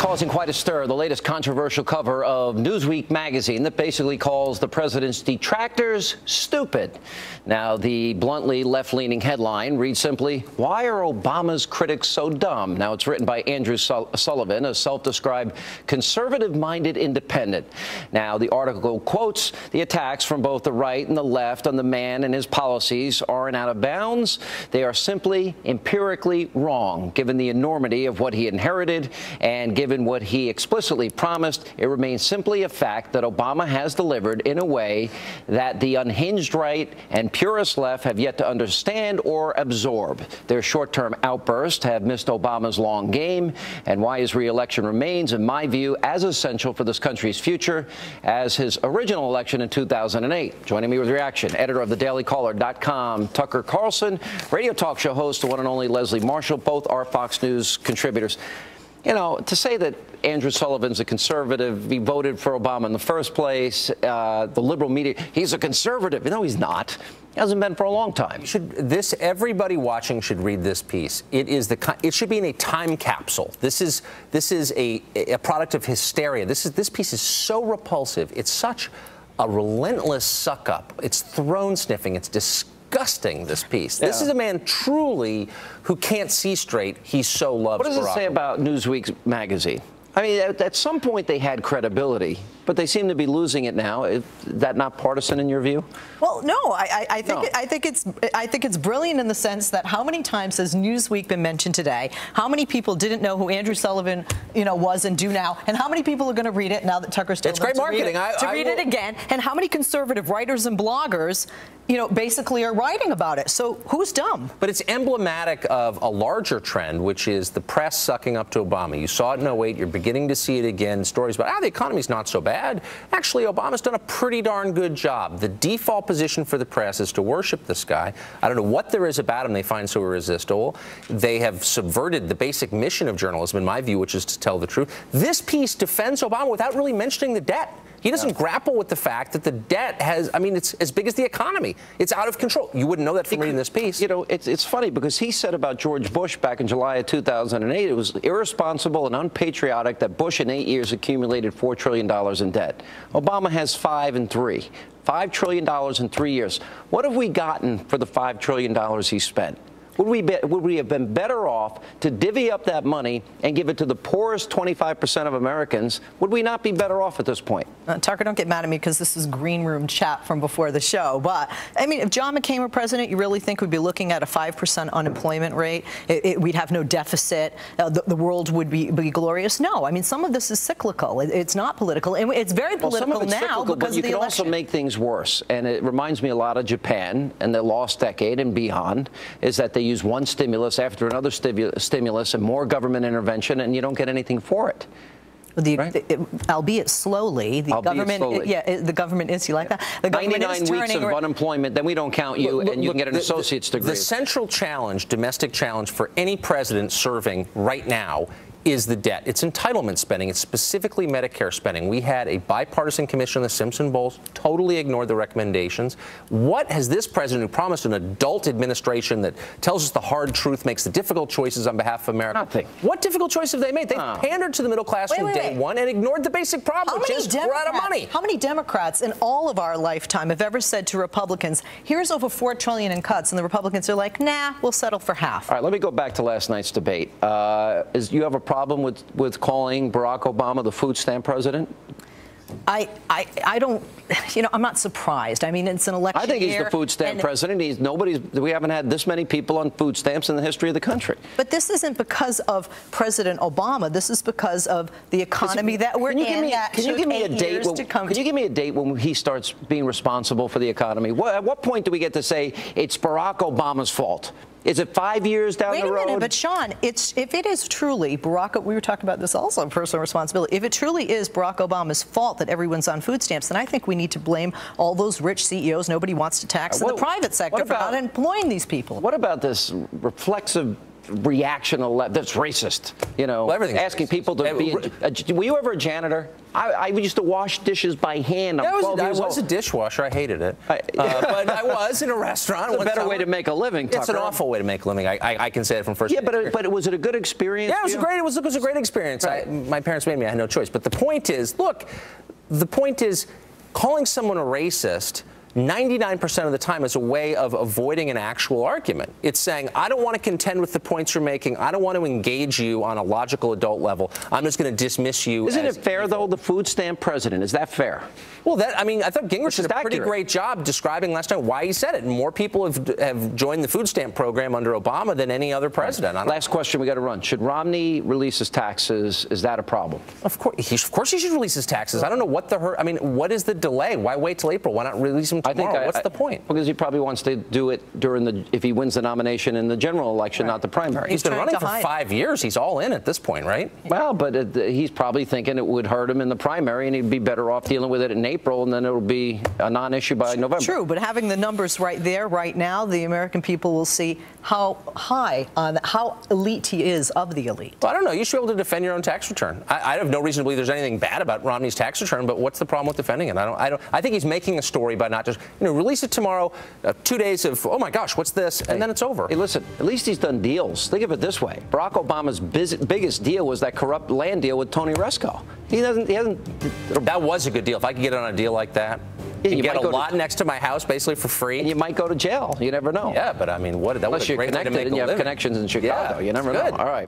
causing quite a stir. The latest controversial cover of Newsweek magazine that basically calls the president's detractors stupid. Now, the bluntly left-leaning headline reads simply, "Why are Obama's critics so dumb?" Now, it's written by Andrew Sullivan, a self-described conservative-minded independent. Now, the article quotes the attacks from both the right and the left on the man and his policies aren't out of bounds. They are simply empirically wrong, given the enormity of what he inherited and given what he explicitly promised. It remains simply a fact that Obama has delivered in a way that the unhinged right and purist left have yet to understand or absorb. Their short-term outbursts have missed Obama's long game and why his re-election remains, in my view, as essential for this country's future as his original election in 2008. Joining me with reaction, editor of thedailycaller.com, Tucker Carlson, radio talk show host, the one and only Leslie Marshall, both are Fox News contributors. You know, to say that Andrew Sullivan's a conservative, he voted for Obama in the first place, the liberal media, he's a conservative. No, he's not. He hasn't been for a long time. Everybody watching should read this piece. It should be in a time capsule. This is a product of hysteria. This piece is so repulsive. It's such a relentless suck up. It's throne sniffing. It's disgusting, this piece. Yeah. This is a man truly who can't see straight. He so loves What does it say about Newsweek's magazine? I mean, at some point they had credibility, but they seem to be losing it now. Is that not partisan in your view? Well, no. I think it's brilliant in the sense that how many times has Newsweek been mentioned today? How many people didn't know who Andrew Sullivan, was and do now? And how many people are going to read it now that Tucker's told them great marketing. To read it again? And how many conservative writers and bloggers, basically are writing about it? So who's dumb? But it's emblematic of a larger trend, which is the press sucking up to Obama. You saw it in 2008. You're beginning to see it again. Stories about, the economy's not so bad. Actually, Obama's done a pretty darn good job. The default position for the press is to worship this guy. I don't know what there is about him they find so irresistible. They have subverted the basic mission of journalism, in my view, which is to tell the truth. This piece defends Obama without really mentioning the debt. He doesn't grapple with the fact that the debt it's as big as the economy. It's out of control. You wouldn't know that from reading this piece. It's funny because he said about George Bush back in July of 2008, it was irresponsible and unpatriotic that Bush in 8 years accumulated $4 trillion in debt. Obama has 5 and 3. $5 trillion in 3 years. What have we gotten for the $5 trillion he spent? Would we have been better off to divvy up that money and give it to the poorest 25% of Americans? Would we not be better off at this point? Tucker, don't get mad at me because this is green room chat from before the show. But, I mean, if John McCain were president, you really think we'd be looking at a 5% unemployment rate? We'd have no deficit. The world would be glorious? No. I mean, some of this is cyclical. It's not political. And it's very political now because of the election. But you can also make things worse. And it reminds me a lot of Japan and the lost decade and beyond, is that they use one stimulus after another stimulus and more government intervention, and you don't get anything for it. Albeit slowly, the government is, you like that? The government 99 is weeks of unemployment, then we don't count you, and you can get an associate's degree. The central challenge, domestic challenge for any president serving right now is the debt. It's entitlement spending. It's specifically Medicare spending. We had a bipartisan commission on the Simpson Bowles, totally ignored the recommendations. What has this president, who promised an adult administration that tells us the hard truth, makes the difficult choices on behalf of America? Nothing. What difficult choices have they made? They've pandered to the middle class from day one and ignored the basic problem, which is we're out of money. How many Democrats in all of our lifetime have ever said to Republicans, here's over $4 trillion in cuts, and the Republicans are like, nah, we'll settle for half? All right, let me go back to last night's debate. You have a problem with calling Barack Obama the food stamp president? I don't, I'm not surprised. I mean, it's an election I think he's the food stamp president. We haven't had this many people on food stamps in the history of the country. But this isn't because of President Obama. This is because of the economy that we're in. Can you give me a date? Can you give me a date when he starts being responsible for the economy? At what point do we get to say it's Barack Obama's fault? Is it 5 years down the road? Wait a minute, but Sean, if it is truly Barack, we were talking about this also, personal responsibility. If it truly is Barack Obama's fault that everyone's on food stamps, then I think we need to blame all those rich CEOs nobody wants to tax in the private sector for not employing these people. What about this reflexive reaction that's racist? Everything's asking racist. people to be. Were you ever a janitor? I used to wash dishes by hand. I was a dishwasher. I hated it. But I was in a restaurant. It's a better way to make a living, Tucker. It's an awful way to make a living. I can say it from first. Yeah, but was it a good experience? Yeah, it was great. It was a great experience. Right. My parents made me. I had no choice. But the point is, look, calling someone a racist 99% of the time is a way of avoiding an actual argument. It's saying, I don't want to contend with the points you're making. I don't want to engage you on a logical adult level. I'm just going to dismiss you. Isn't it fair, though, the food stamp president? Is that fair? Well, I thought Gingrich did a pretty great job describing last time why he said it. And more people have joined the food stamp program under Obama than any other president. Last question we got to run. Should Romney release his taxes? Is that a problem? Of course he should release his taxes. I don't know what what is the delay? Why wait till April? Why not release them tomorrow? What's the point? Because he probably wants to do it if he wins the nomination in the general election, not the primary. He's been running for 5 years. He's all in at this point, right? Well, but he's probably thinking it would hurt him in the primary, and he'd be better off dealing with it in April, and then it'll be a non-issue by November. True, but having the numbers right there, right now, the American people will see how how elite he is of the elite. Well, I don't know. You should be able to defend your own tax return. I have no reason to believe there's anything bad about Romney's tax return, but what's the problem with defending it? I think he's making a story by not just, release it tomorrow, 2 days of, oh my gosh, what's this? And then it's over. Hey, listen, at least he's done deals. Think of it this way. Barack Obama's biggest deal was that corrupt land deal with Tony Resco. He hasn't. That was a good deal. If I could get on a deal like that, you get a lot next to my house basically for free. And you might go to jail. You never know. Yeah, but I mean, that was a great way to make a living. Unless you're connected and you have connections in Chicago. Yeah, you never know. All right.